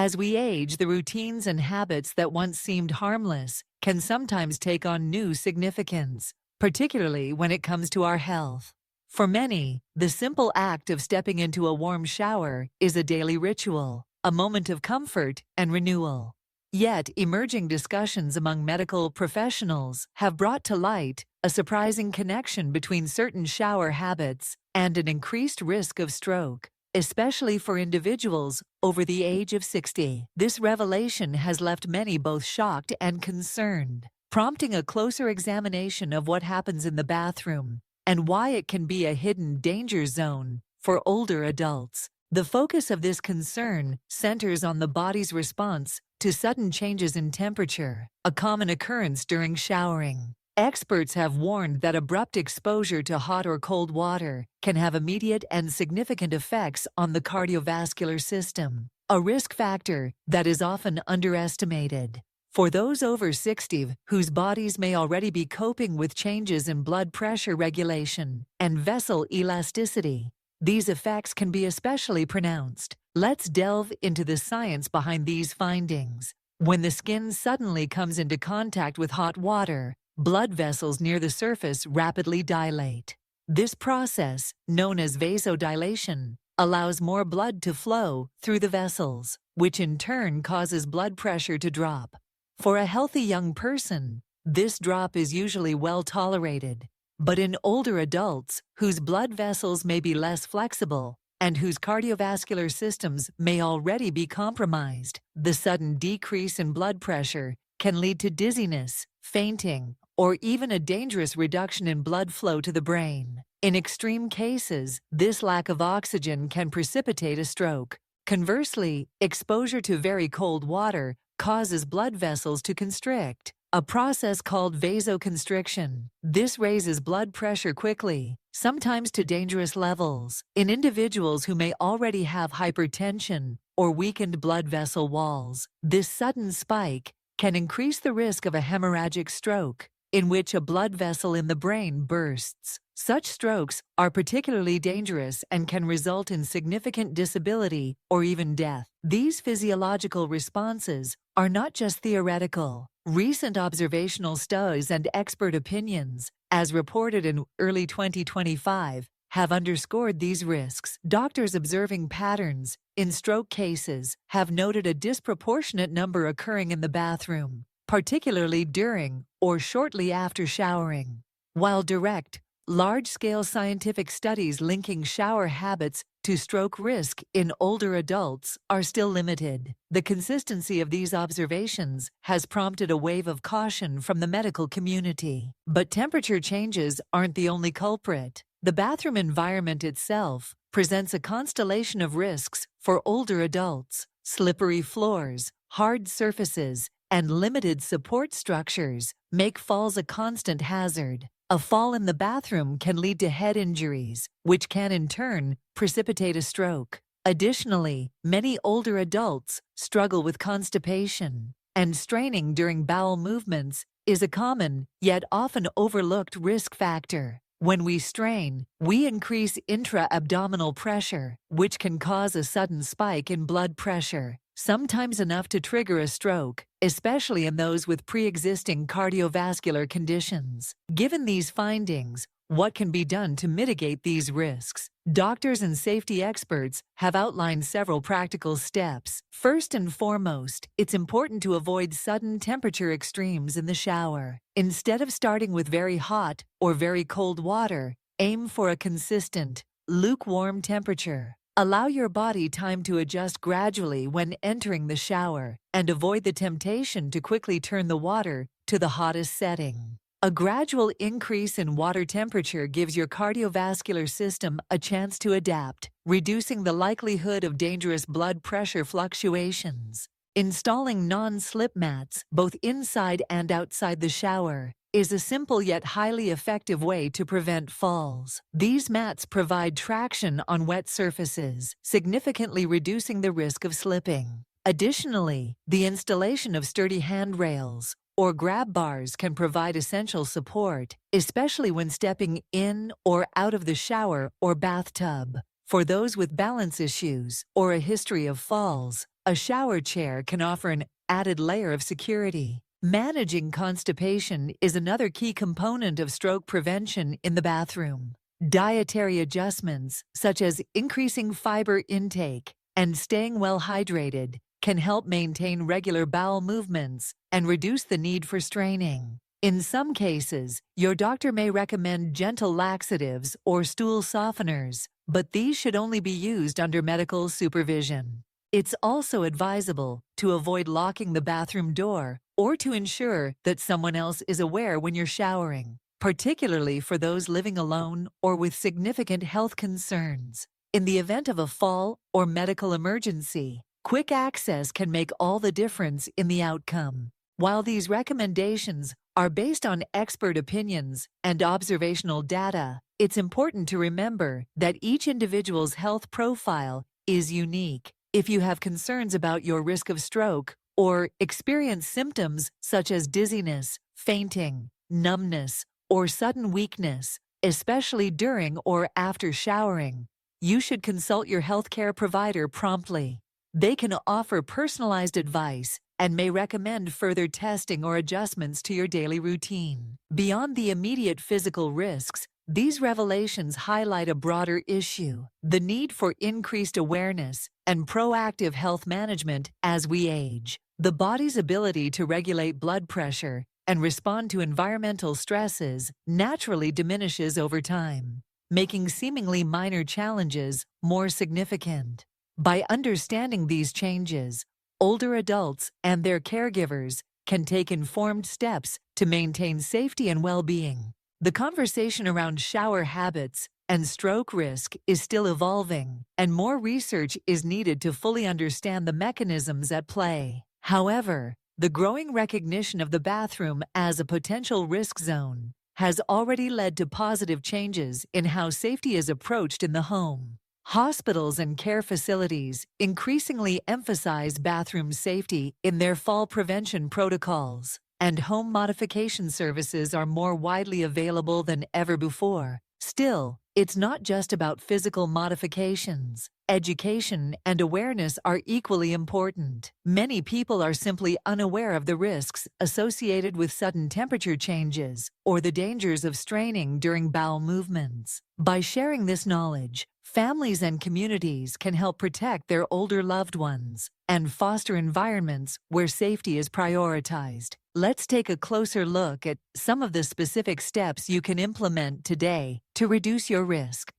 As we age, the routines and habits that once seemed harmless can sometimes take on new significance, particularly when it comes to our health. For many, the simple act of stepping into a warm shower is a daily ritual, a moment of comfort and renewal. Yet, emerging discussions among medical professionals have brought to light a surprising connection between certain shower habits and an increased risk of stroke, especially for individuals over the age of 60. This revelation has left many both shocked and concerned, prompting a closer examination of what happens in the bathroom and why it can be a hidden danger zone for older adults. The focus of this concern centers on the body's response to sudden changes in temperature, a common occurrence during showering. Experts have warned that abrupt exposure to hot or cold water can have immediate and significant effects on the cardiovascular system, a risk factor that is often underestimated. For those over 60 whose bodies may already be coping with changes in blood pressure regulation and vessel elasticity, these effects can be especially pronounced. Let's delve into the science behind these findings. When the skin suddenly comes into contact with hot water, blood vessels near the surface rapidly dilate. This process, known as vasodilation, allows more blood to flow through the vessels, which in turn causes blood pressure to drop. For a healthy young person, this drop is usually well tolerated. But in older adults, whose blood vessels may be less flexible and whose cardiovascular systems may already be compromised, the sudden decrease in blood pressure can lead to dizziness, fainting, or even a dangerous reduction in blood flow to the brain. In extreme cases, this lack of oxygen can precipitate a stroke. Conversely, exposure to very cold water causes blood vessels to constrict, a process called vasoconstriction. This raises blood pressure quickly, sometimes to dangerous levels, in individuals who may already have hypertension or weakened blood vessel walls. This sudden spike can increase the risk of a hemorrhagic stroke, in which a blood vessel in the brain bursts. Such strokes are particularly dangerous and can result in significant disability or even death. These physiological responses are not just theoretical. Recent observational studies and expert opinions, as reported in early 2025, have underscored these risks. Doctors observing patterns in stroke cases have noted a disproportionate number occurring in the bathroom, particularly during or shortly after showering. While direct, large-scale scientific studies linking shower habits to stroke risk in older adults are still limited, the consistency of these observations has prompted a wave of caution from the medical community. But temperature changes aren't the only culprit. The bathroom environment itself presents a constellation of risks for older adults. Slippery floors, hard surfaces, and limited support structures make falls a constant hazard. A fall in the bathroom can lead to head injuries, which can in turn precipitate a stroke. Additionally, many older adults struggle with constipation, and straining during bowel movements is a common, yet often overlooked risk factor. When we strain, we increase intra-abdominal pressure, which can cause a sudden spike in blood pressure, sometimes enough to trigger a stroke, especially in those with pre-existing cardiovascular conditions. Given these findings, what can be done to mitigate these risks? Doctors and safety experts have outlined several practical steps. First and foremost, it's important to avoid sudden temperature extremes in the shower. Instead of starting with very hot or very cold water, aim for a consistent, lukewarm temperature. Allow your body time to adjust gradually when entering the shower, and avoid the temptation to quickly turn the water to the hottest setting. A gradual increase in water temperature gives your cardiovascular system a chance to adapt, reducing the likelihood of dangerous blood pressure fluctuations. Installing non-slip mats, both inside and outside the shower, is a simple yet highly effective way to prevent falls. These mats provide traction on wet surfaces, significantly reducing the risk of slipping. Additionally, the installation of sturdy handrails or grab bars can provide essential support, especially when stepping in or out of the shower or bathtub. For those with balance issues or a history of falls, A shower chair can offer an added layer of security. Managing constipation is another key component of stroke prevention in the bathroom. Dietary adjustments, such as increasing fiber intake and staying well hydrated, can help maintain regular bowel movements and reduce the need for straining. In some cases, your doctor may recommend gentle laxatives or stool softeners, but these should only be used under medical supervision. It's also advisable to avoid locking the bathroom door or to ensure that someone else is aware when you're showering, particularly for those living alone or with significant health concerns. In the event of a fall or medical emergency, quick access can make all the difference in the outcome. While these recommendations are based on expert opinions and observational data, it's important to remember that each individual's health profile is unique. If you have concerns about your risk of stroke or experience symptoms such as dizziness, fainting, numbness, or sudden weakness, especially during or after showering, you should consult your healthcare provider promptly. They can offer personalized advice and may recommend further testing or adjustments to your daily routine. Beyond the immediate physical risks, these revelations highlight a broader issue: the need for increased awareness and proactive health management as we age. The body's ability to regulate blood pressure and respond to environmental stresses naturally diminishes over time, making seemingly minor challenges more significant. By understanding these changes, older adults and their caregivers can take informed steps to maintain safety and well-being. The conversation around shower habits and stroke risk is still evolving, and more research is needed to fully understand the mechanisms at play. However, the growing recognition of the bathroom as a potential risk zone has already led to positive changes in how safety is approached in the home. Hospitals and care facilities increasingly emphasize bathroom safety in their fall prevention protocols, and home modification services are more widely available than ever before. Still, it's not just about physical modifications. Education and awareness are equally important. Many people are simply unaware of the risks associated with sudden temperature changes or the dangers of straining during bowel movements. By sharing this knowledge, families and communities can help protect their older loved ones and foster environments where safety is prioritized. Let's take a closer look at some of the specific steps you can implement today to reduce your risk.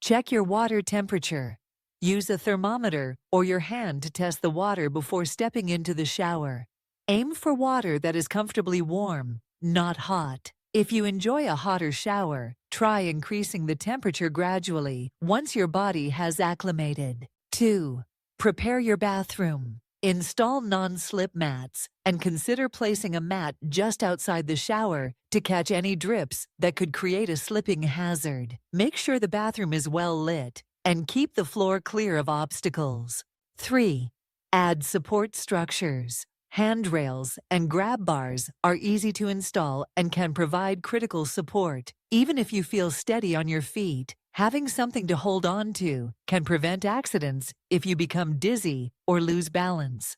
Check your water temperature. Use a thermometer or your hand to test the water before stepping into the shower. Aim for water that is comfortably warm, not hot. If you enjoy a hotter shower, try increasing the temperature gradually once your body has acclimated. 2. Prepare your bathroom. Install non-slip mats and consider placing a mat just outside the shower to catch any drips that could create a slipping hazard. Make sure the bathroom is well lit and keep the floor clear of obstacles. 3. Add support structures. Handrails and grab bars are easy to install and can provide critical support. Even if you feel steady on your feet, having something to hold on to can prevent accidents if you become dizzy or lose balance.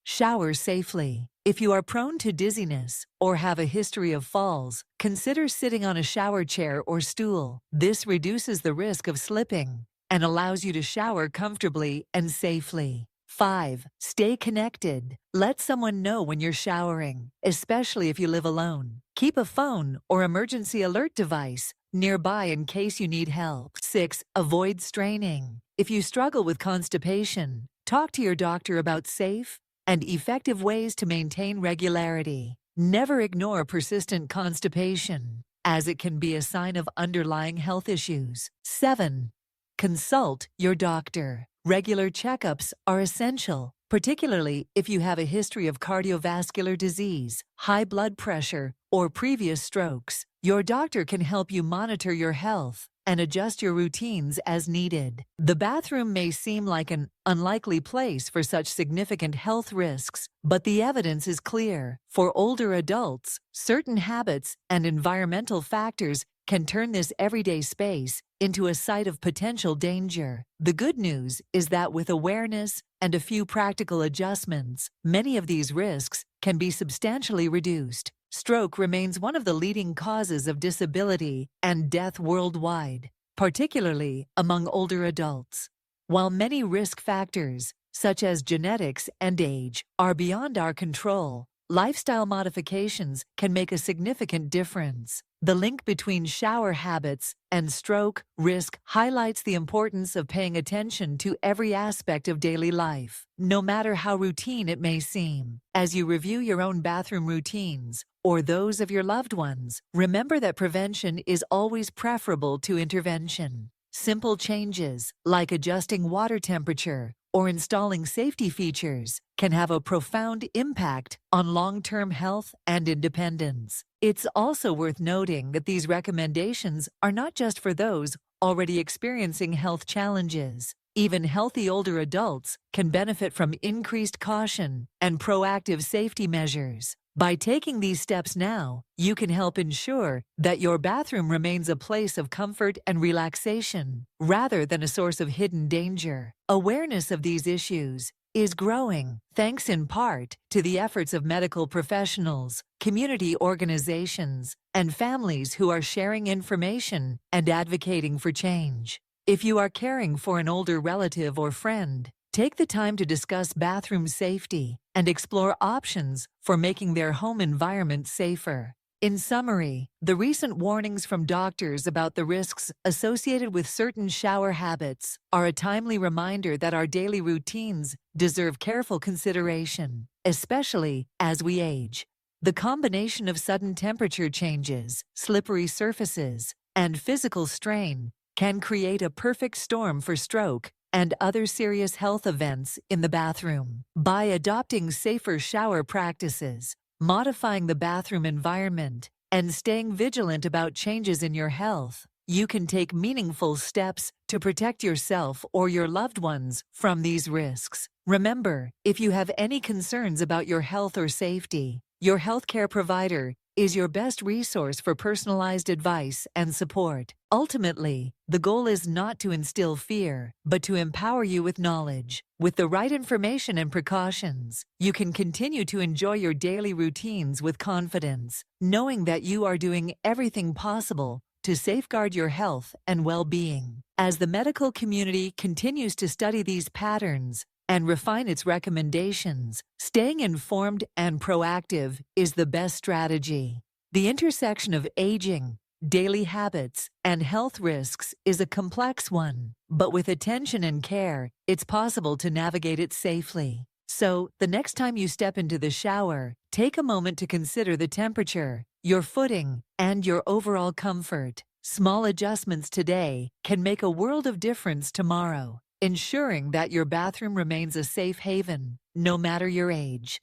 Shower safely. If you are prone to dizziness or have a history of falls, consider sitting on a shower chair or stool. This reduces the risk of slipping and allows you to shower comfortably and safely. 5. Stay connected. Let someone know when you're showering, especially if you live alone. Keep a phone or emergency alert device nearby in case you need help. 6. Avoid straining. If you struggle with constipation, talk to your doctor about safe and effective ways to maintain regularity. Never ignore persistent constipation, as it can be a sign of underlying health issues. 7. Consult your doctor. Regular checkups are essential, particularly if you have a history of cardiovascular disease, high blood pressure, or previous strokes. Your doctor can help you monitor your health and adjust your routines as needed. The bathroom may seem like an unlikely place for such significant health risks, but the evidence is clear. For older adults, certain habits and environmental factors can turn this everyday space into a site of potential danger. The good news is that with awareness and a few practical adjustments, many of these risks can be substantially reduced. Stroke remains one of the leading causes of disability and death worldwide, particularly among older adults. While many risk factors, such as genetics and age, are beyond our control, lifestyle modifications can make a significant difference. The link between shower habits and stroke risk highlights the importance of paying attention to every aspect of daily life, no matter how routine it may seem. As you review your own bathroom routines or those of your loved ones, remember that prevention is always preferable to intervention. Simple changes, like adjusting water temperature or installing safety features, can have a profound impact on long-term health and independence. It's also worth noting that these recommendations are not just for those already experiencing health challenges. Even healthy older adults can benefit from increased caution and proactive safety measures. By taking these steps now, you can help ensure that your bathroom remains a place of comfort and relaxation, rather than a source of hidden danger. Awareness of these issues is growing, thanks in part to the efforts of medical professionals, community organizations, and families who are sharing information and advocating for change. If you are caring for an older relative or friend, take the time to discuss bathroom safety and explore options for making their home environment safer. In summary, the recent warnings from doctors about the risks associated with certain shower habits are a timely reminder that our daily routines deserve careful consideration, especially as we age. The combination of sudden temperature changes, slippery surfaces, and physical strain can create a perfect storm for stroke and other serious health events in the bathroom. By adopting safer shower practices, modifying the bathroom environment, and staying vigilant about changes in your health, you can take meaningful steps to protect yourself or your loved ones from these risks. Remember, if you have any concerns about your health or safety, your healthcare provider is your best resource for personalized advice and support. Ultimately, the goal is not to instill fear, but to empower you with knowledge. With the right information and precautions, you can continue to enjoy your daily routines with confidence, knowing that you are doing everything possible to safeguard your health and well-being. As the medical community continues to study these patterns and refine its recommendations, staying informed and proactive is the best strategy. The intersection of aging, daily habits, and health risks is a complex one, but with attention and care, it's possible to navigate it safely. So, the next time you step into the shower, take a moment to consider the temperature, your footing, and your overall comfort. Small adjustments today can make a world of difference tomorrow, ensuring that your bathroom remains a safe haven, no matter your age.